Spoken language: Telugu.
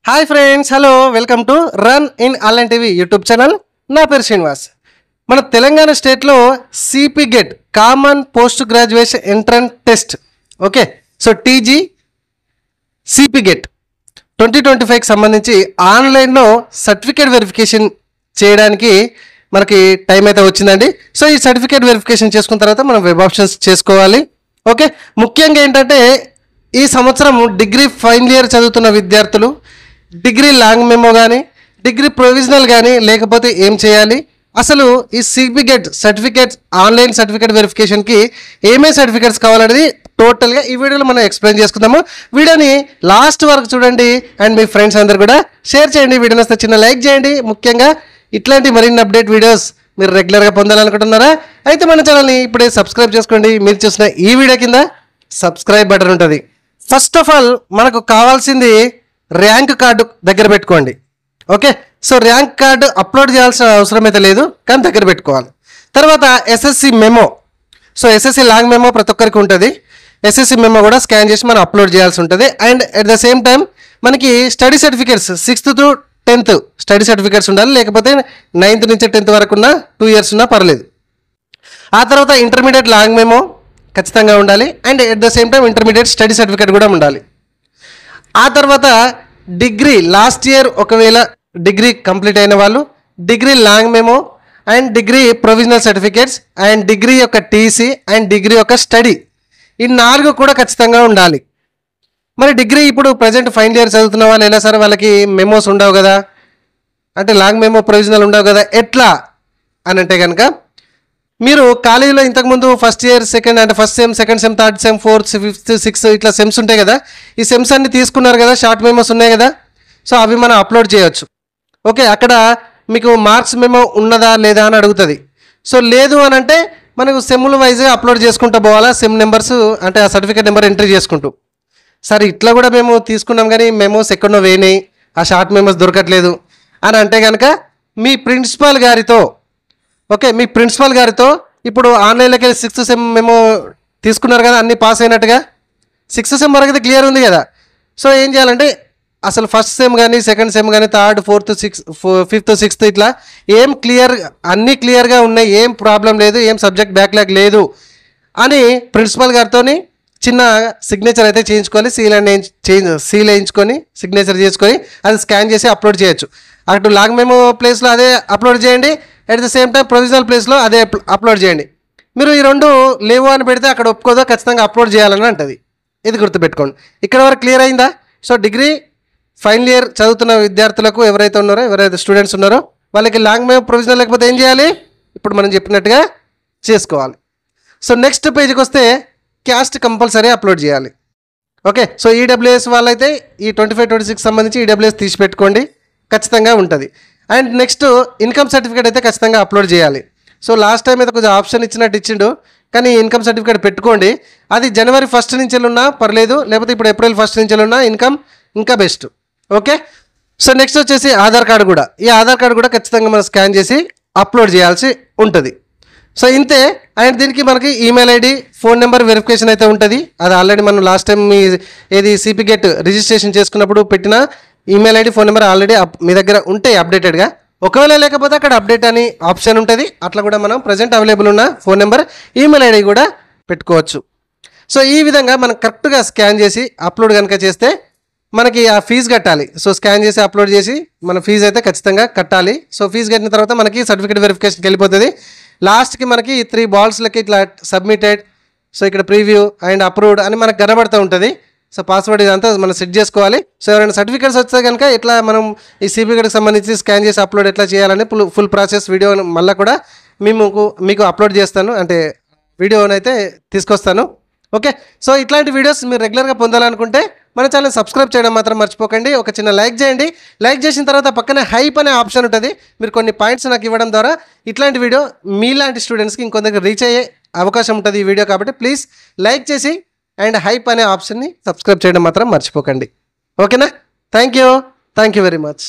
Hi friends, hello, welcome to run in online TV YouTube channel. నా పేరు శ్రీనివాస్. మన తెలంగాణ స్టేట్లో CP GET common post graduation entrance test, okay, so TG CP GET 2025కి సంబంధించి ఆన్లైన్లో సర్టిఫికేట్ వెరిఫికేషన్ చేయడానికి మనకి టైం అయితే వచ్చిందండి. సో ఈ సర్టిఫికేట్ వెరిఫికేషన్ చేసుకున్న తర్వాత మనం వెబ్ ఆప్షన్స్ చేసుకోవాలి. ఓకే, ముఖ్యంగా ఏంటంటే ఈ సంవత్సరం డిగ్రీ ఫైనల్ ఇయర్ చదువుతున్న విద్యార్థులు డిగ్రీ లాంగ్ మెమో కానీ డిగ్రీ ప్రొవిజనల్ కానీ లేకపోతే ఏం చేయాలి, అసలు ఈ CP GET certificates online certificate వెరిఫికేషన్కి ఏమేమి సర్టిఫికేట్స్ కావాలనేది టోటల్గా ఈ వీడియోలో మనం ఎక్స్ప్లెయిన్ చేసుకుందాము. వీడియోని లాస్ట్ వరకు చూడండి అండ్ మీ ఫ్రెండ్స్ అందరు కూడా షేర్ చేయండి. వీడియోని వస్తే చిన్న లైక్ చేయండి. ముఖ్యంగా ఇట్లాంటి మరిన్ని అప్డేట్ వీడియోస్ మీరు రెగ్యులర్గా పొందాలనుకుంటున్నారా? అయితే మన ఛానల్ని ఇప్పుడే సబ్స్క్రైబ్ చేసుకోండి. మీరు చూసిన ఈ వీడియో కింద సబ్స్క్రైబ్ బటన్ ఉంటుంది. ఫస్ట్ ఆఫ్ ఆల్ మనకు కావాల్సింది ర్యాంక్ కార్డు దగ్గర పెట్టుకోండి. Okay, so rank card upload చేయాల్సిన అవసరం అయితే లేదు, కానీ దగ్గర పెట్టుకోవాలి. తర్వాత SSC memo, so SSC long memo ప్రతి ఒక్కరికి ఉంటుంది. ఎస్ఎస్సి మెమో కూడా స్కాన్ చేసి మనం అప్లోడ్ చేయాల్సి ఉంటుంది. And at the same time మనకి study certificates 6th to 10th study certificates ఉండాలి, లేకపోతే 9th నుంచి 10th వరకు ఉన్న 2 years ఉన్నా పర్లేదు. ఆ తర్వాత ఇంటర్మీడియట్ లాంగ్ మెమో ఖచ్చితంగా ఉండాలి. And at the same time intermediate study certificate కూడా ఉండాలి. ఆ తర్వాత డిగ్రీ లాస్ట్ ఇయర్ ఒకవేళ డిగ్రీ కంప్లీట్ అయిన వాళ్ళు degree long memo and degree provisional certificates and degree యొక్క టీసీ అండ్ డిగ్రీ యొక్క స్టడీ, ఈ 4 కూడా ఖచ్చితంగా ఉండాలి. మరి డిగ్రీ ఇప్పుడు ప్రజెంట్ ఫైనల్ ఇయర్ చదువుతున్న వాళ్ళు ఎలా సార్, వాళ్ళకి మెమోస్ ఉండవు కదా, అంటే లాంగ్ మెమో ప్రొవిజనల్ ఉండవు కదా, ఎట్లా అని అంటే కనుక మీరు కాలేజీలో ఇంతకుముందు ఫస్ట్ ఇయర్ సెకండ్ అంటే first sem, second sem, third sem, 4th, 5th, 6th ఇట్లా సెమ్స్ ఉంటాయి కదా, ఈ సెమ్స్ అన్ని తీసుకున్నారు కదా, షార్ట్ మెమోస్ ఉన్నాయి కదా, సో అవి మనం అప్లోడ్ చేయొచ్చు. ఓకే, అక్కడ మీకు మార్క్స్ మెమో ఉన్నదా లేదా అని అడుగుతుంది. సో లేదు అని అంటే మనకు సెమ్ల వైజ్గా అప్లోడ్ చేసుకుంటూ పోవాలా, సెమ్ నెంబర్స్ అంటే ఆ సర్టిఫికేట్ నెంబర్ ఎంట్రీ చేసుకుంటూ. సరే ఇట్లా కూడా మేము తీసుకున్నాం కానీ మెమోస్ ఎక్కడో వేయినాయి, ఆ షార్ట్ మెమోస్ దొరకట్లేదు అని అంటే కనుక మీ ప్రిన్సిపాల్ గారితో, ఓకే, మీ ప్రిన్సిపాల్ గారితో ఇప్పుడు ఆన్లైన్లోకి వెళ్ళి 6th సెమ్ మేము తీసుకున్నారు కదా, అన్నీ పాస్ అయినట్టుగా 6th సెమ్ వరకు అయితే క్లియర్ ఉంది కదా. సో ఏం చేయాలంటే అసలు ఫస్ట్ సెమ్ కానీ సెకండ్ సెమ్ కానీ 3rd, 4th, 5th, 6th ఇట్లా ఏం క్లియర్, అన్నీ క్లియర్గా ఉన్నాయి, ఏం ప్రాబ్లం లేదు, ఏం సబ్జెక్ట్ బ్యాక్లాగ్ లేదు అని ప్రిన్సిపాల్ గారితో చిన్న సిగ్నేచర్ అయితే చేయించుకోవాలి. సీల్ వేయించుకొని సిగ్నేచర్ చేసుకొని అది స్కాన్ చేసి అప్లోడ్ చేయొచ్చు. అటు లాంగ్ మెమో ప్లేస్లో అదే అప్లోడ్ చేయండి, at the same time provisional ప్లేస్లో అదే అప్లోడ్ చేయండి. మీరు ఈ 2 లేవు అని పెడితే అక్కడ ఒప్పుకోదో, ఖచ్చితంగా అప్లోడ్ చేయాలని అంటుంది. ఇది గుర్తుపెట్టుకోండి. ఇక్కడ వరకు క్లియర్ అయిందా? సో డిగ్రీ ఫైనల్ ఇయర్ చదువుతున్న విద్యార్థులకు ఎవరైతే ఉన్నారో, ఎవరైతే స్టూడెంట్స్ ఉన్నారో వాళ్ళకి లాంగ్ మెమో ప్రొవిజనల్ లేకపోతే ఏం చేయాలి, ఇప్పుడు మనం చెప్పినట్టుగా చేసుకోవాలి. సో నెక్స్ట్ పేజ్కి వస్తే క్యాస్ట్ కంపల్సరీ అప్లోడ్ చేయాలి. ఓకే, సో ఈడబ్ల్యూఎస్ వాళ్ళైతే ఈ 25-26 సంబంధించి ఈడబ్ల్యూఎస్ తీసి పెట్టుకోండి, ఖచ్చితంగా ఉంటుంది. అండ్ నెక్స్ట్ ఇన్కమ్ సర్టిఫికేట్ అయితే ఖచ్చితంగా అప్లోడ్ చేయాలి. సో లాస్ట్ టైం అయితే కొంచెం ఆప్షన్ ఇచ్చినట్టు ఇచ్చిండు, కానీ ఇన్కమ్ సర్టిఫికేట్ పెట్టుకోండి. అది January 1st నుంచి ఉన్నా పర్లేదు, లేకపోతే ఇప్పుడు April 1st నుంచి ఉన్నా ఇన్కమ్ ఇంకా బెస్ట్. ఓకే, సో నెక్స్ట్ వచ్చేసి ఆధార్ కార్డు కూడా, ఈ ఆధార్ కార్డు కూడా ఖచ్చితంగా మనం స్కాన్ చేసి అప్లోడ్ చేయాల్సి ఉంటుంది. సో ఇంతే. అండ్ దీనికి మనకి email ID, phone number verification అయితే ఉంటుంది. అది ఆల్రెడీ మనం లాస్ట్ టైం ఏది సిపి గెట్ రిజిస్ట్రేషన్ చేసుకున్నప్పుడు పెట్టిన email ID, phone number already మీ దగ్గర ఉంటాయి అప్డేటెడ్గా. ఒకవేళ లేకపోతే అక్కడ అప్డేట్ అని ఆప్షన్ ఉంటుంది, అట్లా కూడా మనం ప్రజెంట్ అవైలబుల్ ఉన్న ఫోన్ నెంబర్, ఈమెయిల్ ఐడి కూడా పెట్టుకోవచ్చు. సో ఈ విధంగా మనం కరెక్ట్గా స్కాన్ చేసి అప్లోడ్ కనుక చేస్తే మనకి ఆ ఫీజు కట్టాలి. సో స్కాన్ చేసి అప్లోడ్ చేసి మన ఫీజు అయితే ఖచ్చితంగా కట్టాలి. సో ఫీజు కట్టిన తర్వాత మనకి సర్టిఫికేట్ వెరిఫికేషన్కి వెళ్ళిపోతుంది. లాస్ట్కి మనకి 3 బాల్స్లకి ఇట్లా సబ్మిటెడ్, సో ఇక్కడ ప్రీవ్యూ అండ్ అప్రూవ్డ్ అని మనకు కనబడుతూ ఉంటుంది. సో పాస్వర్డ్ ఇదంతా మనం సెట్ చేసుకోవాలి. సో ఎవరైనా సర్టిఫికేట్స్ వస్తే కనుక ఇట్లా మనం ఈ సిపి గెట్కి సంబంధించి స్కాన్ చేసి అప్లోడ్ ఎట్లా చేయాలని ఫుల్ ప్రాసెస్ వీడియో మళ్ళీ కూడా మీకు అప్లోడ్ చేస్తాను, అంటే వీడియోనైతే తీసుకొస్తాను. ఓకే, సో ఇట్లాంటి వీడియోస్ మీరు రెగ్యులర్గా పొందాలనుకుంటే మన ఛానల్ సబ్స్క్రైబ్ చేయడం మాత్రం మర్చిపోకండి. ఒక చిన్న లైక్ చేయండి. లైక్ చేసిన తర్వాత పక్కనే హైప్ అనే ఆప్షన్ ఉంటుంది. మీరు కొన్ని పాయింట్స్ నాకు ఇవ్వడం ద్వారా ఇట్లాంటి వీడియో మీలాంటి స్టూడెంట్స్కి ఇంకొందరికి రీచ్ అయ్యే అవకాశం ఉంటుంది ఈ వీడియో. కాబట్టి ప్లీజ్ లైక్ చేసి అండ్ హైప్ అనే ఆప్షన్ని సబ్స్క్రైబ్ చేయడం మాత్రం మర్చిపోకండి. ఓకేనా? Thank you very much.